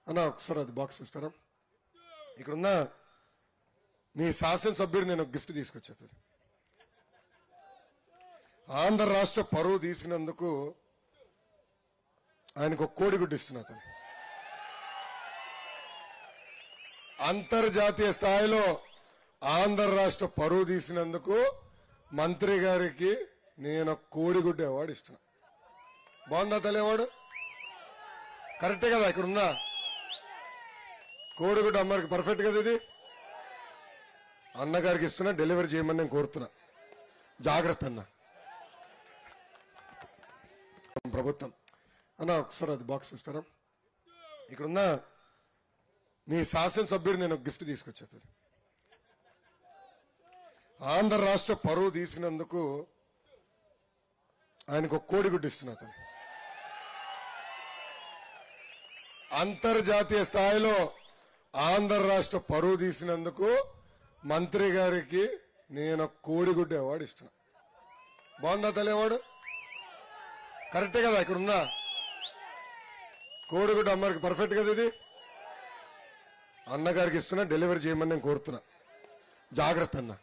అన్న ఒకసారి అది బాక్స్ ఇస్తారా? ఇక్కడున్న మీ శాసనసభ్యుడు నేను ఒక గిఫ్ట్ తీసుకొచ్చాను. ఆంధ్ర రాష్ట్ర పరువు తీసుకున్నందుకు ఆయనకు ఒక కోడిగుడ్డు ఇస్తున్నా. అంతర్జాతీయ స్థాయిలో ఆంధ్ర రాష్ట్ర పరువు తీసినందుకు మంత్రి గారికి నేను కోడిగుడ్డు అవార్డు ఇస్తున్నా. బాగుందా తల్లి అవార్డు? కరెక్టే కదా? ఇక్కడ ఉందా కోడిగుడ్డు? అమ్మగారికి పర్ఫెక్ట్ కదా ఇది? అన్నగారికి ఇస్తున్నా, డెలివరీ చేయమని నేను కోరుతున్నా. జాగ్రత్త అన్న. ప్రభుత్వం అన్న ఒకసారి అది బాక్స్ ఇస్తారా? ఇక్కడున్న మీ శాసనసభ్యుడు నేను ఒక గిఫ్ట్ తీసుకొచ్చాను. ఆంధ్ర రాష్ట్ర పరువు తీసుకున్నందుకు ఆయనకు ఒక కోడిగుడ్డు ఇస్తున్నా. అంతర్జాతీయ స్థాయిలో ఆంధ్ర రాష్ట్ర పరువు తీసినందుకు మంత్రి గారికి నేను కోడిగుడ్డు అవార్డు ఇస్తున్నా. బాగుందా తల్లి అవార్డు? కరెక్టే కదా? ఇక్కడ ఉందా కోడిగుడ్డు? అమ్మగారికి పర్ఫెక్ట్ కదా ఇది? అన్నగారికి ఇస్తున్నా, డెలివరీ చేయమని నేను కోరుతున్నా. జాగ్రత్త అన్న.